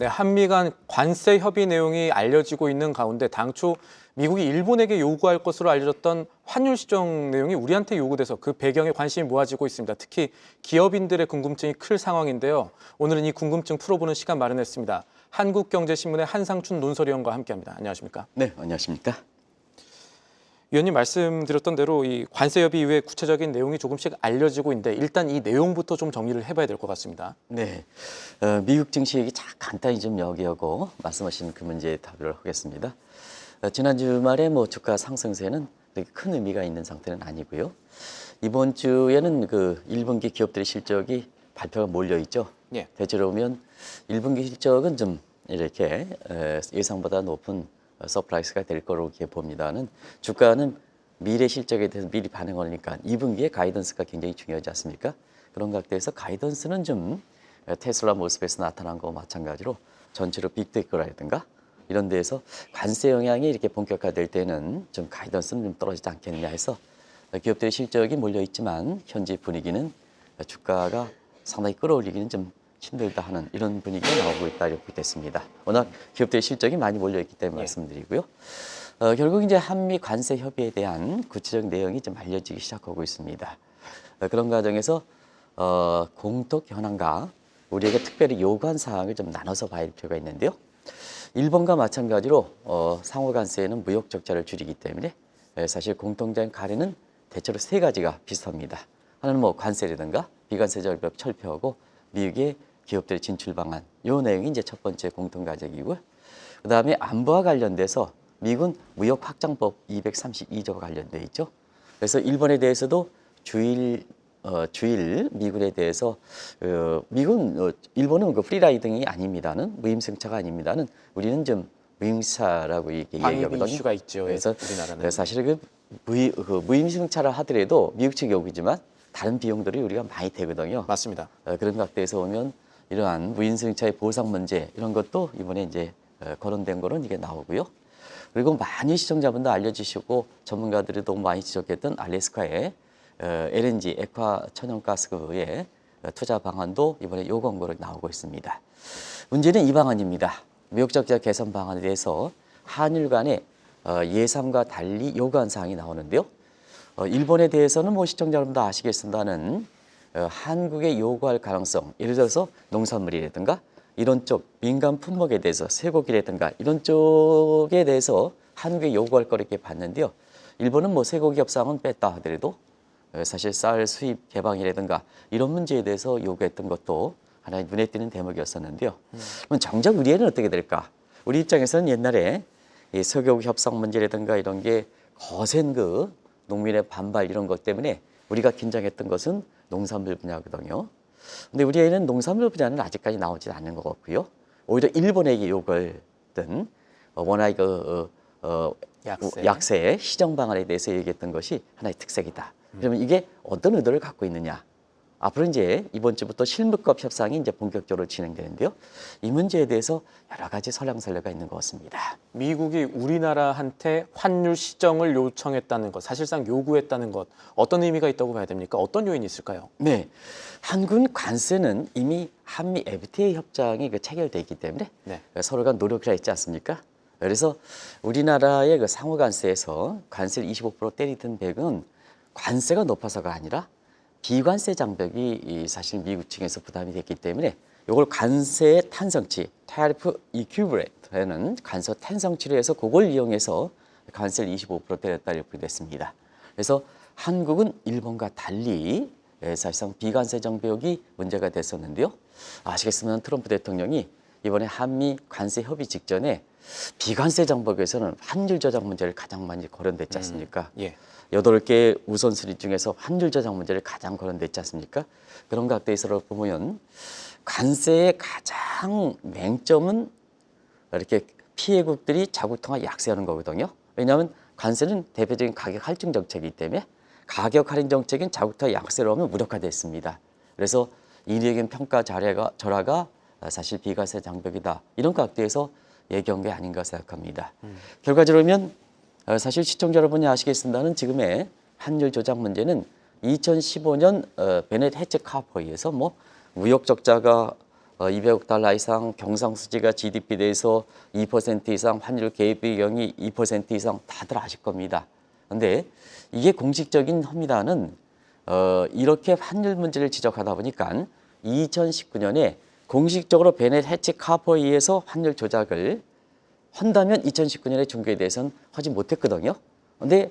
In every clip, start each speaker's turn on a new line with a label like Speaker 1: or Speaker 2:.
Speaker 1: 네, 한미 간 관세 협의 내용이 알려지고 있는 가운데 당초 미국이 일본에게 요구할 것으로 알려졌던 환율 시정 내용이 우리한테 요구돼서 그 배경에 관심이 모아지고 있습니다. 특히 기업인들의 궁금증이 클 상황인데요. 오늘은 이 궁금증 풀어보는 시간 마련했습니다. 한국경제신문의 한상춘 논설위원과 함께합니다. 안녕하십니까?
Speaker 2: 네, 안녕하십니까?
Speaker 1: 위원님 말씀드렸던 대로 이 관세 협의 이후에 구체적인 내용이 조금씩 알려지고 있는데 일단 이 내용부터 좀 정리를 해봐야 될 것 같습니다.
Speaker 2: 네, 미국 증시 얘기 간단히 좀 여기하고 말씀하신 그 문제에 답을 하겠습니다. 지난 주말에 주가 상승세는 그렇게 큰 의미가 있는 상태는 아니고요. 이번 주에는 그 1분기 기업들의 실적이 발표가 몰려 있죠.
Speaker 1: 예.
Speaker 2: 대체로 보면 1분기 실적은 좀 이렇게 예상보다 높은 서프라이즈가 될 거로 이렇게 봅니다는 주가는 미래 실적에 대해서 미리 반응하니까 2분기에 가이던스가 굉장히 중요하지 않습니까? 그런 각도에서 가이던스는 좀 테슬라 모습에서 나타난 거와 마찬가지로 전체로 빅테크라든가 이런 데에서 관세 영향이 이렇게 본격화될 때는 좀 가이던스는 좀 떨어지지 않겠느냐 해서 기업들의 실적이 몰려 있지만 현재 분위기는 주가가 상당히 끌어올리기는 좀 힘들다 하는 이런 분위기가 나오고 있다 이렇게 됐습니다. 워낙 기업들의 실적이 많이 몰려 있기 때문에 말씀드리고요. 결국 이제 한미 관세 협의에 대한 구체적 내용이 좀 알려지기 시작하고 있습니다. 그런 과정에서 공톡 현황과 우리에게 특별히 요구한 사항을 좀 나눠서 봐야 할 필요가 있는데요. 일본과 마찬가지로 상호 관세에는 무역 적자를 줄이기 때문에 사실 공통된 가래는 대체로 세 가지가 비슷합니다. 하나는 관세라든가 비관세 절벽 철폐하고 미국의 기업들의 진출 방안, 이 내용이 이제 첫 번째 공통 가적이고요. 그 다음에 안보와 관련돼서 미군 무역 확장법 232조가 관련돼 있죠. 그래서 일본에 대해서도 주일 미군에 대해서 일본은 그 프리라이딩이 아닙니다는 무임승차가 아닙니다는 우리는 좀 무임승차라고 이렇게 얘기하거든요.
Speaker 1: 이슈가 있죠.
Speaker 2: 그래서
Speaker 1: 우리나라는
Speaker 2: 사실은 무임승차를 하더라도 미국 측 요구지만 다른 비용들이 우리가 많이 되거든요.
Speaker 1: 맞습니다.
Speaker 2: 그런 각도에서 보면 이러한 무임승차의 보상 문제 이런 것도 이번에 이제 거론된 거는 이게 나오고요. 그리고 많이 시청자분도 알려주시고 전문가들이 너무 많이 지적했던 알래스카의 LNG 액화 천연가스의 투자 방안도 이번에 요건으로 나오고 있습니다. 문제는 이 방안입니다. 무역 적자 개선 방안에 대해서 한일 간의 예상과 달리 요구한 사항이 나오는데요. 일본에 대해서는 시청자 여러분도 아시겠습니다는 한국에 요구할 가능성, 예를 들어서 농산물이라든가 이런 쪽 민간 품목에 대해서 쇠고기라든가 이런 쪽에 대해서 한국에 요구할 거를 이렇게 봤는데요. 일본은 쇠고기 협상은 뺐다 하더라도 사실 쌀 수입 개방이라든가 이런 문제에 대해서 요구했던 것도 하나의 눈에 띄는 대목이었었는데요. 그럼 정작 우리에는 어떻게 될까? 우리 입장에서는 옛날에 이 쇠고기 협상 문제라든가 이런 게 거센 그 농민의 반발 이런 것 때문에 우리가 긴장했던 것은 농산물 분야거든요. 근데 우리에는 농산물 분야는 아직까지 나오지 않는 것 같고요. 오히려 일본에게 요구했던 원화의 약세 시정 방안에 대해서 얘기했던 것이 하나의 특색이다. 그러면 이게 어떤 의도를 갖고 있느냐? 앞으로 이제 이번 주부터 실무법 협상이 이제 본격적으로 진행되는데요. 이 문제에 대해서 여러 가지 설랑설레가 있는 것 같습니다.
Speaker 1: 미국이 우리나라한테 환율 시정을 요청했다는 것, 사실상 요구했다는 것, 어떤 의미가 있다고 봐야 됩니까? 어떤 요인이 있을까요?
Speaker 2: 네, 한국 관세는 이미 한미 FTA 협정이 체결돼 있기 때문에 서로가 노력을 했지 않습니까? 그래서 우리나라의 그 상호 관세에서 관세를 25% 때리던 배경은 관세가 높아서가 아니라 비관세 장벽이 사실 미국 측에서 부담이 됐기 때문에 이걸 관세의 탄성치, 타리프 이큐브레이트라는 관세 탄성치로 해서 그걸 이용해서 관세를 25% 때렸다 이렇게 됐습니다. 그래서 한국은 일본과 달리 사실상 비관세 장벽이 문제가 됐었는데요. 아시겠지만 트럼프 대통령이 이번에 한미 관세 협의 직전에 비관세 장벽에서는 환율 조작 문제를 가장 많이 거론됐지 않습니까? 8개 우선순위 중에서 환율 조작 문제를 가장 거론됐지 않습니까? 그런 각도에서 보면 관세의 가장 맹점은 이렇게 피해국들이 자국 통화 약세하는 거거든요. 왜냐하면 관세는 대표적인 가격 할증 정책이기 때문에 가격 할인 정책인 자국 통화 약세로 하면 무력화됐습니다. 그래서 이익인 평가 절하가 사실 비관세 장벽이다. 이런 각도에서 얘기한 게 아닌가 생각합니다. 결과적으로 보면 사실 시청자 여러분이 아시겠습니다는 지금의 환율 조작 문제는 2015년 베넷 해치 카퍼에 의해서 무역 적자가 200억 달러 이상, 경상수지가 GDP 대해서 2% 이상, 환율 개입 비용이 2% 이상 다들 아실 겁니다. 근데 이게 공식적인 허미다는 이렇게 환율 문제를 지적하다 보니까 2019년에 공식적으로 베넷 해치 카퍼에 의해서 환율 조작을 한다면 2019년에 중국에 대해서는 하지 못했거든요. 근데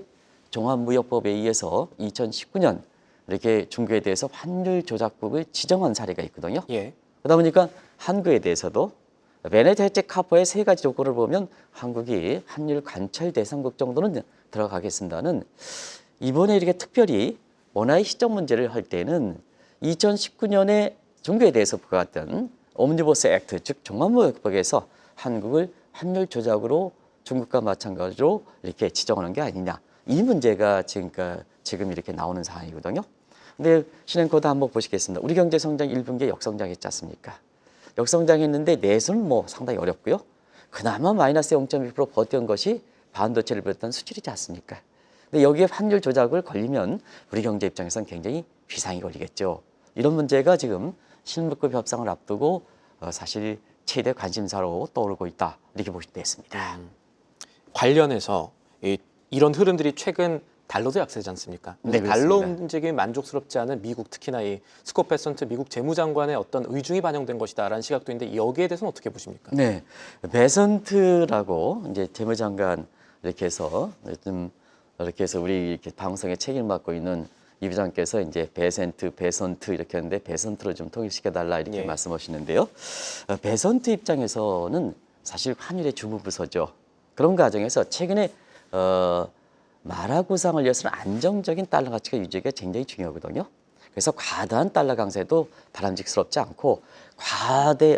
Speaker 2: 종합무역법에 의해서 2019년 이렇게 중국에 대해서 환율 조작국을 지정한 사례가 있거든요.
Speaker 1: 예.
Speaker 2: 그러다 보니까 한국에 대해서도 베넷 해치 카퍼의 세 가지 조건을 보면 한국이 환율 관철 대상국 정도는 들어가겠습니다는 이번에 이렇게 특별히 원화의 시정 문제를 할 때는 2019년에 중국에 대해서 부과했던 옴니버스 액트 즉 종합무역법에서 한국을 환율 조작으로 중국과 마찬가지로 이렇게 지정하는 게 아니냐 이 문제가 지금 이렇게 나오는 상황이거든요. 근데 실행코드 한번 보시겠습니다. 우리 경제 성장 1분기에 역성장했지 않습니까? 역성장했는데 내수는 뭐 상당히 어렵고요. 그나마 마이너스 0.2% 버텨온 것이 반도체를 비롯한 수출이지 않습니까? 근데 여기에 환율 조작을 걸리면 우리 경제 입장에서는 굉장히 비상이 걸리겠죠. 이런 문제가 지금 실무급 협상을 앞두고 사실 최대 관심사로 떠오르고 있다 이렇게 보시면 되겠습니다.
Speaker 1: 관련해서 이런 흐름들이 최근 달러도 약세지 않습니까?
Speaker 2: 네,
Speaker 1: 달러
Speaker 2: 그렇습니다.
Speaker 1: 움직임이 만족스럽지 않은 미국, 특히나 이 스콧 베선트 미국 재무장관의 어떤 의중이 반영된 것이다라는 시각도 있는데 여기에 대해서는 어떻게 보십니까?
Speaker 2: 네, 베선트라고 이제 재무장관 이렇게 해서 우리 이렇게 방송에 책임을 맡고 있는 이 부장께서 이제 베선트 이렇게 하는데 베선트로 좀 통일시켜 달라 이렇게
Speaker 1: 예.
Speaker 2: 말씀하시는데요. 베선트 입장에서는 사실 환율의 주무부서죠. 그런 과정에서 최근에 마라 구상을 위해서는 안정적인 달러 가치가 유지가 굉장히 중요하거든요. 그래서 과다한 달러 강세도 바람직스럽지 않고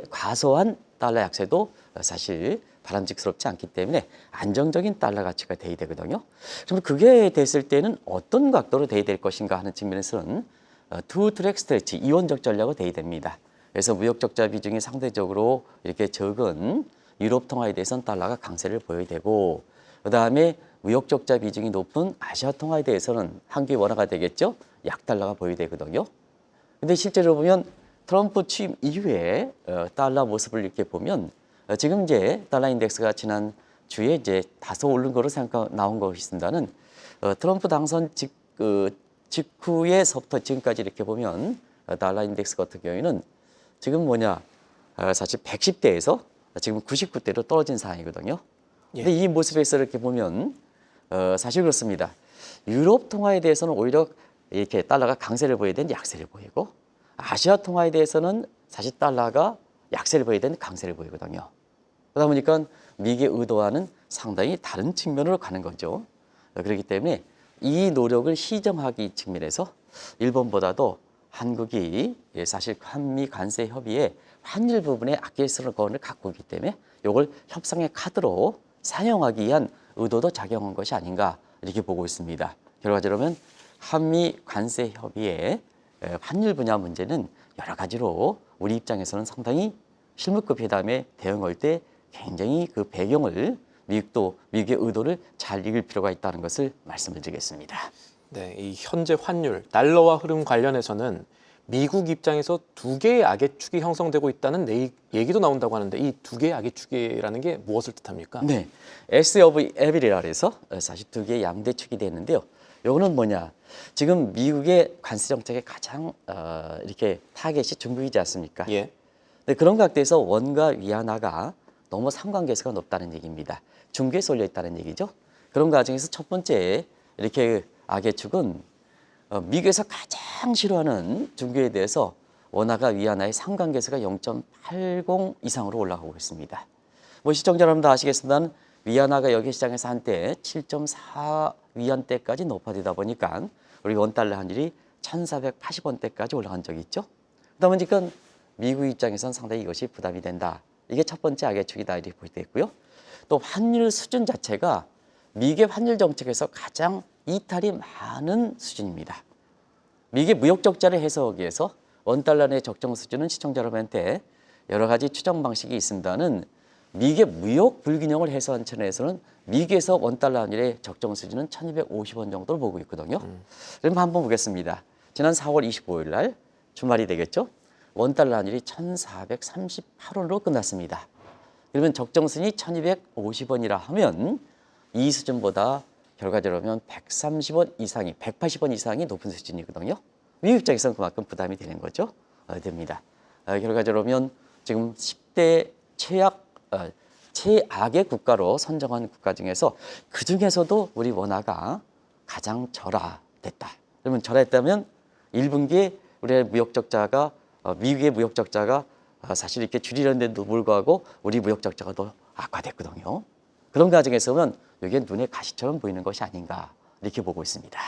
Speaker 2: 과소한 달러 약세도 사실 바람직스럽지 않기 때문에 안정적인 달러 가치가 돼야 되거든요. 그럼 그게 됐을 때는 어떤 각도로 돼야 될 것인가 하는 측면에서는 투 트랙 스트레치, 이원적 전략으로 돼야 됩니다. 그래서 무역 적자 비중이 상대적으로 이렇게 적은 유럽 통화에 대해서는 달러가 강세를 보여야 되고 그다음에 무역 적자 비중이 높은 아시아 통화에 대해서는 한국이 원화가 되겠죠. 약달러가 보여야 되거든요. 근데 실제로 보면 트럼프 취임 이후에 달러 모습을 이렇게 보면 지금 이제 달러 인덱스가 지난 주에 이제 다소 오른 거로 나온 것이 있습니다는 트럼프 당선 직후에서부터 지금까지 이렇게 보면 달러 인덱스 같은 경우에는 지금 사실 110대에서 지금 99대로 떨어진 상황이거든요. 근데 이 모습에서 이렇게 보면 사실 그렇습니다. 유럽 통화에 대해서는 오히려 이렇게 달러가 강세를 보여야 되는 약세를 보이고 아시아 통화에 대해서는 사실 달러가 약세를 보여야 되는 강세를 보이거든요. 그러다 보니까 미국의 의도와는 상당히 다른 측면으로 가는 거죠. 그렇기 때문에 이 노력을 시정하기 측면에서 일본보다도 한국이 사실 한미 관세 협의에 환율 부분에 아낄 거를 갖고 있기 때문에 이걸 협상의 카드로 사용하기 위한 의도도 작용한 것이 아닌가 이렇게 보고 있습니다. 결과적으로는 한미 관세 협의의 환율 분야 문제는 여러 가지로 우리 입장에서는 상당히 실무급 회담에 대응할 때 굉장히 그 배경을 미국의 의도를 잘 읽을 필요가 있다는 것을 말씀을 드리겠습니다.
Speaker 1: 네, 이 현재 환율, 달러와 흐름 관련해서는 미국 입장에서 두 개의 악의 축이 형성되고 있다는 얘기도 나온다고 하는데 이 두 개의 악의 축이라는 게 무엇을 뜻합니까?
Speaker 2: 네, S of Evil이라 해서 사실 두 개의 양대축이 되는데요. 요거는 지금 미국의 관세 정책의 가장 이렇게 타겟이 중국이지 않습니까?
Speaker 1: 예.
Speaker 2: 네, 그런 각도에서 원과 위안화가 너무 상관계수가 높다는 얘기입니다. 중국에 쏠려 있다는 얘기죠. 그런 과정에서 첫 번째 이렇게 악의 축은 미국에서 가장 싫어하는 중국에 대해서 원화가 위안화의 상관계수가 0.80 이상으로 올라가고 있습니다. 시청자 여러분도 아시겠습니다만 위안화가 여기 시장에서 한때 7.4 위안대까지 높아지다 보니까 우리 원달러 환율이 1,480원대까지 올라간 적이 있죠. 그러다 보니까 미국 입장에서는 상당히 이것이 부담이 된다. 이게 첫 번째 악의 축이다 이렇게 볼 수 있고요. 또 환율 수준 자체가 미국의 환율 정책에서 가장 이탈이 많은 수준입니다. 미국의 무역 적자를 해소하기 위해서 원달러 내 적정 수준은 시청자 여러분한테 여러 가지 추정 방식이 있습니다는 미국의 무역 불균형을 해소한 측면에서는 미국에서 원달러 환율의 적정 수준은 1,250원 정도를 보고 있거든요. 그럼 한번 보겠습니다. 지난 4월 25일 날 주말이 되겠죠. 원달러 환율이 1,438원으로 끝났습니다. 그러면 적정선이 1,250원이라 하면 이 수준보다 결과적으로 130원 이상이, 180원 이상이 높은 수준이거든요. 미국 입장에서는 그만큼 부담이 되는 거죠. 됩니다. 결과적으로 지금 10대 최악의 국가로 선정한 국가 중에서 그 중에서도 우리 원화가 가장 절하됐다. 그러면 절하했다면 1분기에 우리의 무역 적자가 미국의 무역 적자가 사실 이렇게 줄이려는데도 불구하고 우리 무역 적자가 더 악화됐거든요. 그런 과정에서 보면 이게 눈에 가시처럼 보이는 것이 아닌가 이렇게 보고 있습니다.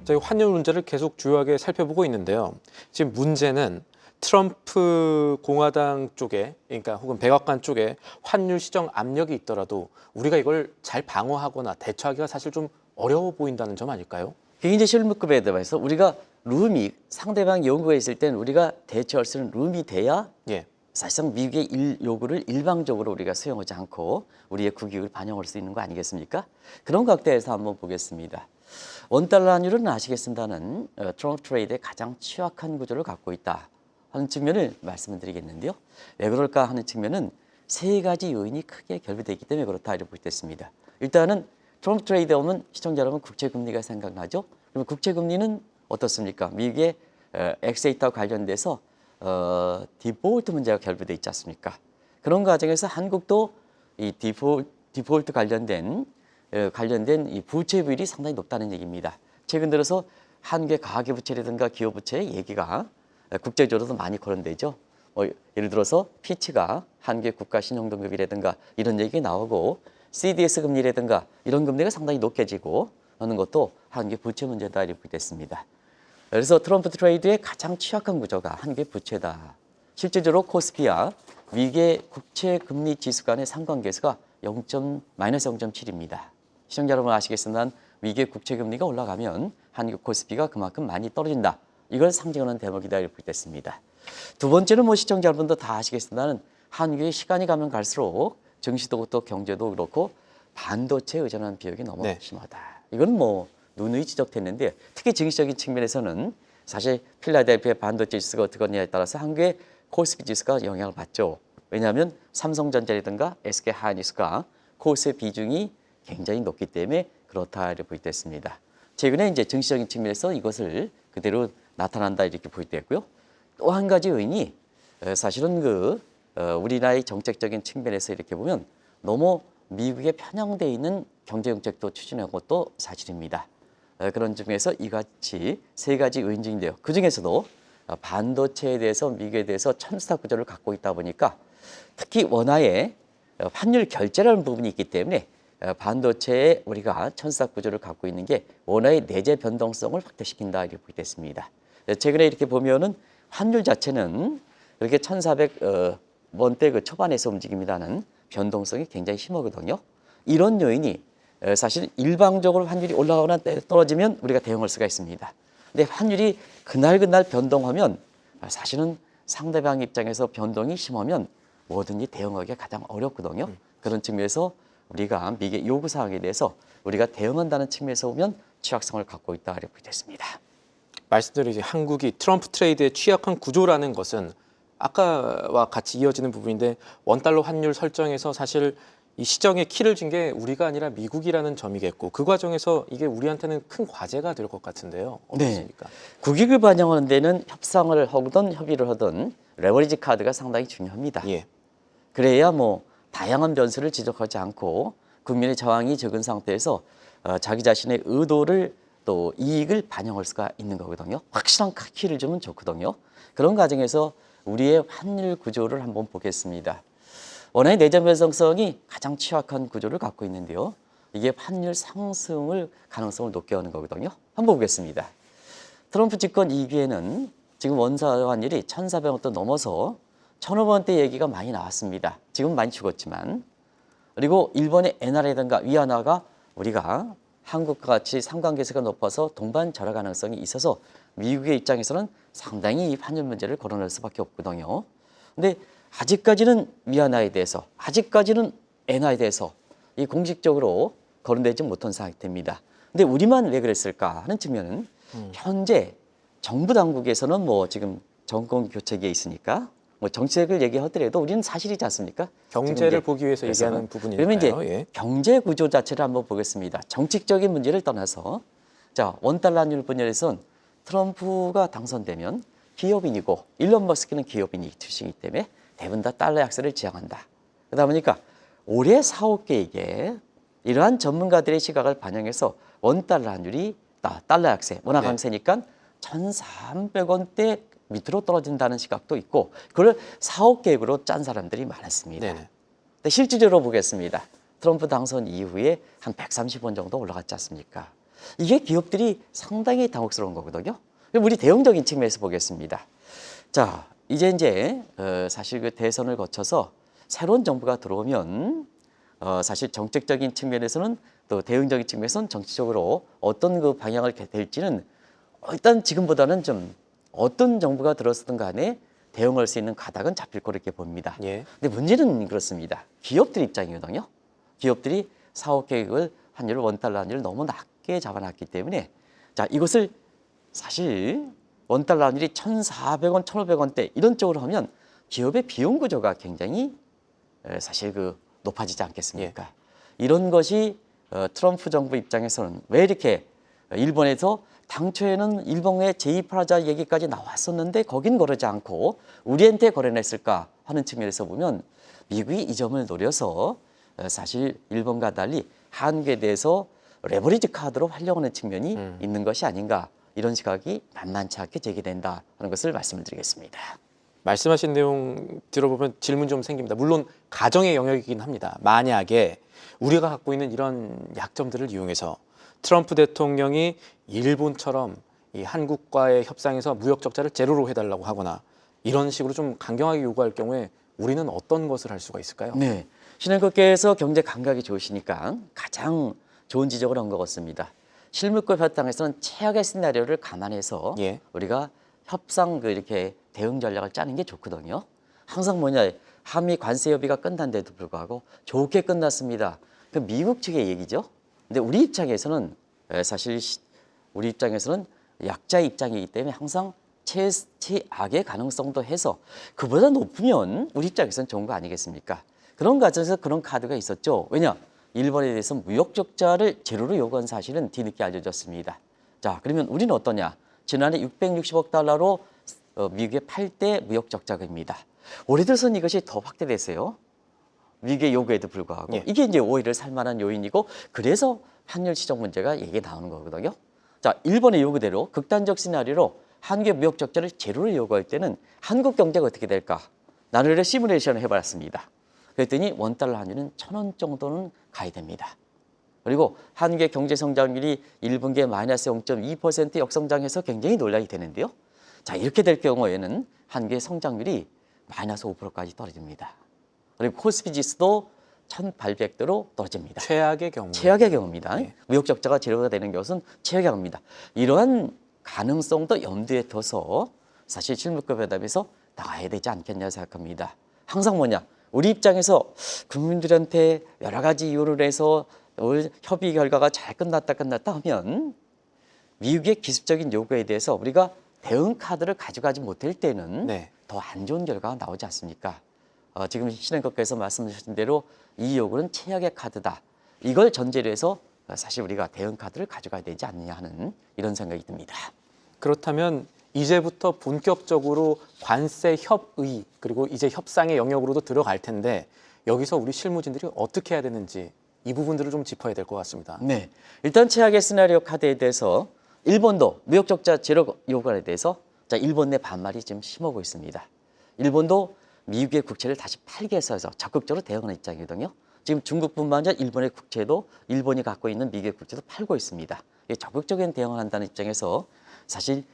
Speaker 1: 저희 환율 문제를 계속 주요하게 살펴보고 있는데요. 지금 문제는 트럼프 공화당 쪽에, 그러니까 혹은 백악관 쪽에 환율 시정 압력이 있더라도 우리가 이걸 잘 방어하거나 대처하기가 사실 좀 어려워 보인다는 점 아닐까요?
Speaker 2: 경제 실무급에 대해서 우리가 룸이 상대방 요구가 있을 때는 우리가 대처할 수 있는 룸이 돼야
Speaker 1: 예.
Speaker 2: 사실상 미국의 요구를 일방적으로 우리가 수용하지 않고 우리의 국익을 반영할 수 있는 거 아니겠습니까? 그런 각도에서 한번 보겠습니다. 원달러 환율은 아시겠습니다는 트럼프 트레이드의 가장 취약한 구조를 갖고 있다 하는 측면을 말씀을 드리겠는데요. 왜 그럴까 하는 측면은 세 가지 요인이 크게 결부되기 때문에 그렇다 이렇게 볼 때 있습니다. 일단은 트럼프 트레이드 오면 시청자 여러분 국채금리가 생각나죠? 그러면 국채금리는 어떻습니까? 미국의 엑세이트와 관련돼서 디폴트 문제가 결부돼 있지 않습니까? 그런 과정에서 한국도 이 디폴트 관련된 이 부채 비율이 상당히 높다는 얘기입니다. 최근 들어서 한국의 가계부채라든가 기업부채 얘기가 국제적으로도 많이 거론되죠. 예를 들어서 피치가 한국의 국가신용등급이라든가 이런 얘기가 나오고 CDS 금리라든가 이런 금리가 상당히 높게지고 하는 것도 한국의 부채 문제다 이렇게 됐습니다. 그래서 트럼프 트레이드의 가장 취약한 구조가 한국의 부채다. 실제적으로 코스피와 미국의 국채 금리 지수 간의 상관계수가 마이너스 0.7입니다. 시청자 여러분 아시겠지만 미국의 국채 금리가 올라가면 한국 코스피가 그만큼 많이 떨어진다. 이걸 상징하는 대목이다 이렇게 됐습니다. 두 번째는 시청자 여러분도 다 아시겠지만 한국의 시간이 가면 갈수록 증시도 또 경제도 그렇고 반도체에 의존하는 비용이 너무 심하다. 이건 누누이 지적됐는데 특히 증시적인 측면에서는 사실 필라델피아 반도체 지수가 어떻게 하느냐에 따라서 한국의 코스피 지수가 영향을 받죠. 왜냐하면 삼성전자라든가 SK 하이닉스가 코스피 비중이 굉장히 높기 때문에 그렇다 이렇게 보이됐습니다. 최근에 이제 증시적인 측면에서 이것을 그대로 나타난다 이렇게 보이됐고요. 또 한 가지 요인이 사실은 우리나라의 정책적인 측면에서 이렇게 보면 너무 미국에 편향돼 있는 경제 정책도 추진한 것도 사실입니다. 그런 중에서 이같이 세 가지 요인 중인데요. 그 중에서도 반도체에 대해서 미국에 대해서 천수탁 구조를 갖고 있다 보니까 특히 원화의 환율 결제라는 부분이 있기 때문에 반도체에 우리가 천수탁 구조를 갖고 있는 게 원화의 내재 변동성을 확대시킨다 이렇게 보게 됐습니다. 최근에 이렇게 보면은 환율 자체는 이렇게 1,400원대 그 초반에서 움직입니다는 변동성이 굉장히 심하거든요. 이런 요인이 사실 일방적으로 환율이 올라가거나 떨어지면 우리가 대응할 수가 있습니다. 근데 환율이 그날 변동하면 사실은 상대방 입장에서 변동이 심하면 뭐든지 대응하기가 가장 어렵거든요. 그런 측면에서 우리가 미국의 요구사항에 대해서 우리가 대응한다는 측면에서 보면 취약성을 갖고 있다 이렇게 됐습니다.
Speaker 1: 말씀드린 한국이 트럼프 트레이드의 취약한 구조라는 것은 아까와 같이 이어지는 부분인데 원달러 환율 설정에서 사실 이 시정의 키를 준 게 우리가 아니라 미국이라는 점이겠고 그 과정에서 이게 우리한테는 큰 과제가 될 것 같은데요. 어떻습니까?
Speaker 2: 네. 국익을 반영하는 데는 협상을 하든 협의를 하든 레버리지 카드가 상당히 중요합니다.
Speaker 1: 예.
Speaker 2: 그래야 다양한 변수를 지적하지 않고 국민의 저항이 적은 상태에서 자기 자신의 의도를 또 이익을 반영할 수가 있는 거거든요. 확실한 키를 주면 좋거든요. 그런 과정에서 우리의 환율 구조를 한번 보겠습니다. 원화의 내재 변동성이 가장 취약한 구조를 갖고 있는데요. 이게 환율 상승을 가능성을 높게 하는 거거든요. 한번 보겠습니다. 트럼프 집권 2기에는 지금 원화 환율이 1,400원대 넘어서 1,500원대 얘기가 많이 나왔습니다. 지금 많이 죽었지만. 그리고 일본의 엔화라든가 위안화가 우리가 한국과 같이 상관계수가 높아서 동반 절하 가능성이 있어서 미국의 입장에서는 상당히 이 환율 문제를 거론할 수밖에 없거든요. 근데 아직까지는 위안화에 대해서, 아직까지는 엔화에 대해서 이 공식적으로 거론되지 못한 상태입니다. 근데 우리만 왜 그랬을까 하는 측면은 현재 정부 당국에서는 뭐 지금 정권 교체기에 있으니까 뭐 정책을 얘기하더라도 우리는 사실이지 않습니까?
Speaker 1: 경제를 보기 위해서 얘기하는 부분이니까요.
Speaker 2: 그러면 이제
Speaker 1: 예.
Speaker 2: 경제 구조 자체를 한번 보겠습니다. 정책적인 문제를 떠나서 자, 원달러율 분야에선 트럼프가 당선되면 기업인이고 일론 머스크는 기업인이 출신이기 때문에 대부분 다 달러 약세를 지향한다. 그러다 보니까 올해 사업 계획에 이러한 전문가들의 시각을 반영해서 원달러 환율이 달러 약세, 원화 강세니까 1,300원대 밑으로 떨어진다는 시각도 있고 그걸 사업 계획으로 짠 사람들이 많았습니다.
Speaker 1: 네네.
Speaker 2: 근데 실질적으로 보겠습니다. 트럼프 당선 이후에 한 130원 정도 올라갔지 않습니까? 이게 기업들이 상당히 당혹스러운 거거든요. 그럼 우리 대응적인 측면에서 보겠습니다. 자, 이제 사실 그 대선을 거쳐서 새로운 정부가 들어오면 사실 정책적인 측면에서는 또 대응적인 측면에서는 정치적으로 어떤 그 방향을 될지는 일단 지금보다는 좀 어떤 정부가 들었든 간에 대응할 수 있는 가닥은 잡힐 거로 이렇게 봅니다.
Speaker 1: 예.
Speaker 2: 근데 문제는 그렇습니다. 기업들 입장이거든요. 기업들이 사업 계획을 환율을 원달러 환율을 너무 낮게 잡아놨기 때문에 자, 이것을 사실 원달러 환율이 1,400원, 1,500원대 이런 쪽으로 하면 기업의 비용 구조가 굉장히 사실 그 높아지지 않겠습니까? 이런 것이 트럼프 정부 입장에서는 왜 이렇게 일본에서 당초에는 일본의 제2플라자 얘기까지 나왔었는데 거긴 거르지 않고 우리한테 거래냈을까 하는 측면에서 보면 미국이 이 점을 노려서 사실 일본과 달리 한국에 대해서 레버리지 카드로 활용하는 측면이 있는 것이 아닌가 이런 시각이 만만치 않게 제기된다 하는 것을 말씀을 드리겠습니다.
Speaker 1: 말씀하신 내용 들어보면 질문 좀 생깁니다. 물론 가정의 영역이긴 합니다. 만약에 우리가 갖고 있는 이런 약점들을 이용해서 트럼프 대통령이 일본처럼 이 한국과의 협상에서 무역 적자를 제로로 해달라고 하거나 이런 식으로 좀 강경하게 요구할 경우에 우리는 어떤 것을 할 수가 있을까요?
Speaker 2: 네, 신한국께서 경제 감각이 좋으시니까 가장 좋은 지적을 한 것 같습니다. 실무급 협상에서는 최악의 시나리오를 감안해서
Speaker 1: 예.
Speaker 2: 우리가 협상 이렇게 대응 전략을 짜는 게 좋거든요. 항상 뭐냐, 한미 관세 협의가 끝난데도 불구하고 좋게 끝났습니다. 그 미국 측의 얘기죠. 근데 우리 입장에서는 사실 우리 입장에서는 약자의 입장이기 때문에 항상 최악의 가능성도 해서 그보다 높으면 우리 입장에서는 좋은 거 아니겠습니까? 그런 과정에서 그런 카드가 있었죠. 왜냐? 일본에 대해서 무역 적자를 제로로 요구한 사실은 뒤늦게 알려졌습니다. 자, 그러면 우리는 어떠냐? 지난해 660억 달러로 미국의 8대 무역 적자금입니다. 올해 들어서는 이것이 더 확대됐어요. 미국의 요구에도 불구하고.
Speaker 1: 예.
Speaker 2: 이게 이제 오히려 살만한 요인이고 그래서 환율 시정 문제가 얘기 나오는 거거든요. 자, 일본의 요구대로 극단적 시나리오로 한국의 무역 적자를 제로로 요구할 때는 한국 경제가 어떻게 될까? 나름대로 시뮬레이션을 해봤습니다. 그랬더니 원달러 환율은 1,000원 정도는 가야 됩니다. 그리고 한국의 경제 성장률이 1분기에 마이너스 0.2% 역성장해서 굉장히 논란이 되는데요. 자, 이렇게 될 경우에는 한국의 성장률이 마이너스 5%까지 떨어집니다. 그리고 코스피 지수도 1,800대로 떨어집니다.
Speaker 1: 최악의 경우.
Speaker 2: 최악의 경우입니다.
Speaker 1: 네.
Speaker 2: 무역 적자가 제로가 되는 것은 최악의 경우입니다. 이러한 가능성도 염두에 둬서 사실 실무급 회담에서 나가야 되지 않겠냐 생각합니다. 항상 뭐냐? 우리 입장에서 국민들한테 여러 가지 이유를 해서 협의 결과가 잘 끝났다 하면 미국의 기습적인 요구에 대해서 우리가 대응 카드를 가져가지 못할 때는
Speaker 1: 네.
Speaker 2: 더 안 좋은 결과가 나오지 않습니까? 지금 신행국께서 말씀하신 대로 이 요구는 최악의 카드다. 이걸 전제로 해서 사실 우리가 대응 카드를 가져가야 되지 않느냐 하는 이런 생각이 듭니다.
Speaker 1: 그렇다면 이제부터 본격적으로 관세 협의 그리고 이제 협상의 영역으로도 들어갈 텐데 여기서 우리 실무진들이 어떻게 해야 되는지 이 부분들을 좀 짚어야 될 것 같습니다.
Speaker 2: 네, 일단 최악의 시나리오 카드에 대해서 일본도 무역 적자 제로 요구에 대해서 자, 일본 내 반발이 지금 심하고 있습니다. 일본도 미국의 국채를 다시 팔게 해서 적극적으로 대응하는 입장이거든요. 지금 중국뿐만 아니라 일본의 국채도 일본이 갖고 있는 미국의 국채도 팔고 있습니다. 적극적인 대응을 한다는 입장에서 사실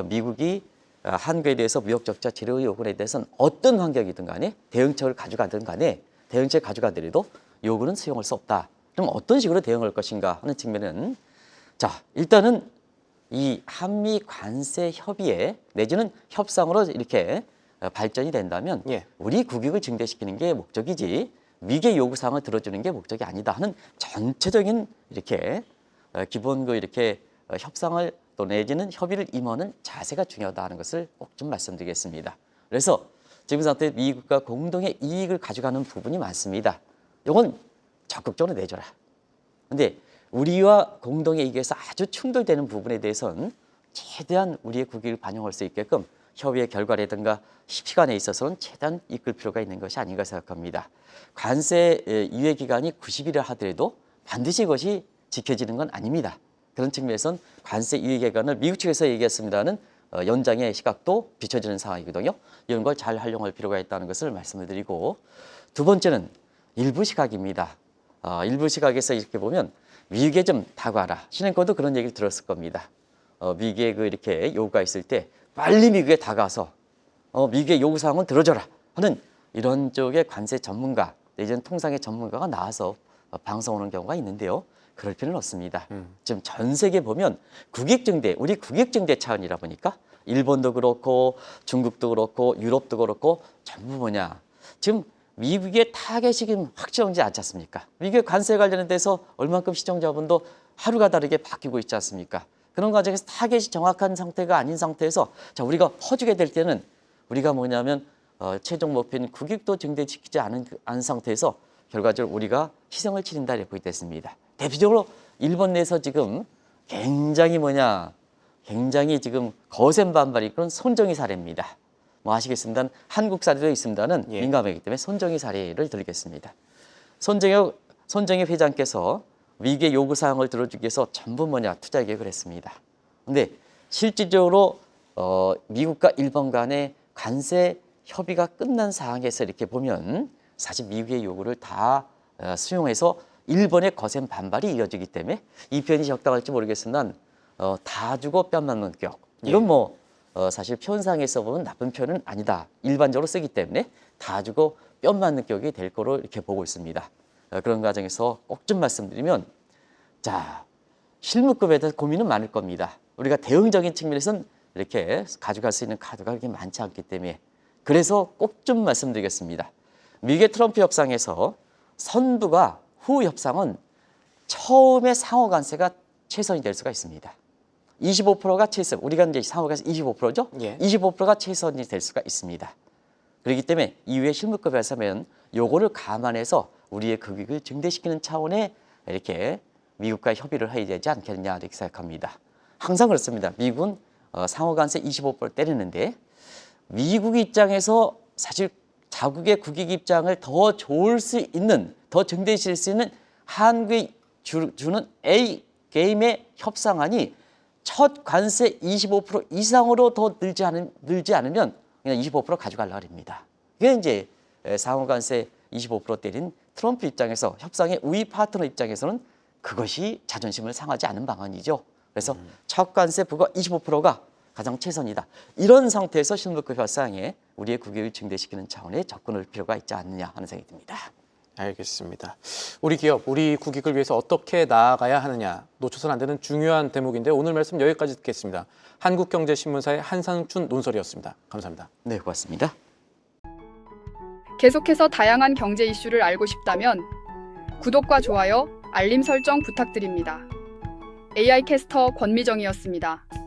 Speaker 2: 미국이 한국에 대해서 무역 적자 제로 요구에 대해서는 어떤 환경이든 간에 대응책을 가져가든 간에 대응책을 가져가더라도 요구는 수용할 수 없다. 그럼 어떤 식으로 대응할 것인가 하는 측면은 자, 일단은 이 한미 관세 협의에 내지는 협상으로 이렇게 발전이 된다면
Speaker 1: 예.
Speaker 2: 우리 국익을 증대시키는 게 목적이지 미국의 요구사항을 들어주는 게 목적이 아니다 하는 전체적인 이렇게 기본 이렇게 협상을 또 내지는 협의를 임하는 자세가 중요하다 하는 것을 꼭 좀 말씀드리겠습니다. 그래서 지금 상태 미국과 공동의 이익을 가져가는 부분이 많습니다. 이건 적극적으로 내줘라. 근데 우리와 공동의 이익에서 아주 충돌되는 부분에 대해서는 최대한 우리의 국익을 반영할 수 있게끔 협의의 결과라든가 시간에 있어서는 최대한 이끌 필요가 있는 것이 아닌가 생각합니다. 관세 유예 기간이 90일을 하더라도 반드시 이것이 지켜지는 건 아닙니다. 그런 측면에서는 관세 유예 기간을 미국 측에서 얘기했습니다는 연장의 시각도 비춰지는 상황이거든요. 이런 걸 잘 활용할 필요가 있다는 것을 말씀을 드리고, 두 번째는 일부 시각입니다. 일부 시각에서 이렇게 보면 미국에 좀 다가와라. 신행권도 그런 얘기를 들었을 겁니다. 미국에 이렇게 요구가 있을 때 빨리 미국에 다가와서 미국의 요구사항을 들어줘라 하는 이런 쪽의 관세 전문가, 내지는 통상의 전문가가 나와서 방송하는 경우가 있는데요. 그럴 필요는 없습니다. 지금 전 세계 보면 국익증대, 우리 국익증대 차원이라 보니까 일본도 그렇고 중국도 그렇고 유럽도 그렇고 전부 뭐냐. 지금 미국의 타겟이 지금 확정되지 않지 않습니까? 미국의 관세 관련돼서 얼만큼 시청자분도 하루가 다르게 바뀌고 있지 않습니까? 그런 과정에서 타겟이 정확한 상태가 아닌 상태에서 자, 우리가 퍼주게 될 때는 우리가 뭐냐면 최종 목표인 국익도 증대시키지 않은 상태에서 결과적으로 우리가 희생을 치른다 이렇게 보게 됐습니다. 대표적으로 일본 내에서 지금 굉장히 지금 거센 반발이 그런 손정희 사례입니다. 뭐 아시겠습니다는 한국 사례도 있습니다는
Speaker 1: 예.
Speaker 2: 민감하기 때문에 손정희 사례를 들겠습니다. 손정희 회장께서 미국의 요구사항을 들어주기 위해서 전부 투자 계획을 했습니다. 근데 실질적으로 미국과 일본 간의 관세 협의가 끝난 상황에서 이렇게 보면 사실 미국의 요구를 다 수용해서 일본의 거센 반발이 이어지기 때문에 이 표현이 적당할지 모르겠으나 다 주고 뺨 맞는 격. 이건 사실 표현상에서 보면 나쁜 표현은 아니다. 일반적으로 쓰기 때문에 다 주고 뺨 맞는 격이 될 거로 이렇게 보고 있습니다. 그런 과정에서 꼭 좀 말씀드리면, 자, 실무급에 대해서 고민은 많을 겁니다. 우리가 대응적인 측면에서는 이렇게 가져갈 수 있는 카드가 그렇게 많지 않기 때문에, 그래서 꼭 좀 말씀드리겠습니다. 미국의 트럼프 협상에서 선두가 후 협상은 처음에 상호 관세가 최선이 될 수가 있습니다. 25%가 최선, 우리가 이제 상호 관세 25%죠?
Speaker 1: 예.
Speaker 2: 25%가 최선이 될 수가 있습니다. 그렇기 때문에 이후에 실무급에서 하면 요거를 감안해서 우리의 국익을 증대시키는 차원에 이렇게 미국과 협의를 해야 되지 않겠느냐 이렇게 생각합니다. 항상 그렇습니다. 미국은 상호관세 25% 때리는데 미국 입장에서 사실 자국의 국익 입장을 더 좋을 수 있는, 더 증대시킬 수 있는 한국이 주는 A 게임의 협상안이 첫 관세 25% 이상으로 더 늘지 않으면 그냥 25% 가져가려고 합니다. 그게 이제 상호관세 25% 때린 트럼프 입장에서 협상의 우위 파트너 입장에서는 그것이 자존심을 상하지 않은 방안이죠. 그래서 첫 관세 부과 25%가 가장 최선이다. 이런 상태에서 실무급 협상에 우리의 국익을 증대시키는 차원에 접근할 필요가 있지 않느냐 하는 생각이 듭니다.
Speaker 1: 알겠습니다. 우리 기업, 우리 국익을 위해서 어떻게 나아가야 하느냐, 놓쳐서는 안 되는 중요한 대목인데 오늘 말씀 여기까지 듣겠습니다. 한국경제신문사의 한상춘 논설이었습니다. 감사합니다.
Speaker 2: 네, 고맙습니다.
Speaker 3: 계속해서 다양한 경제 이슈를 알고 싶다면 구독과 좋아요, 알림 설정 부탁드립니다. AI 캐스터 권미정이었습니다.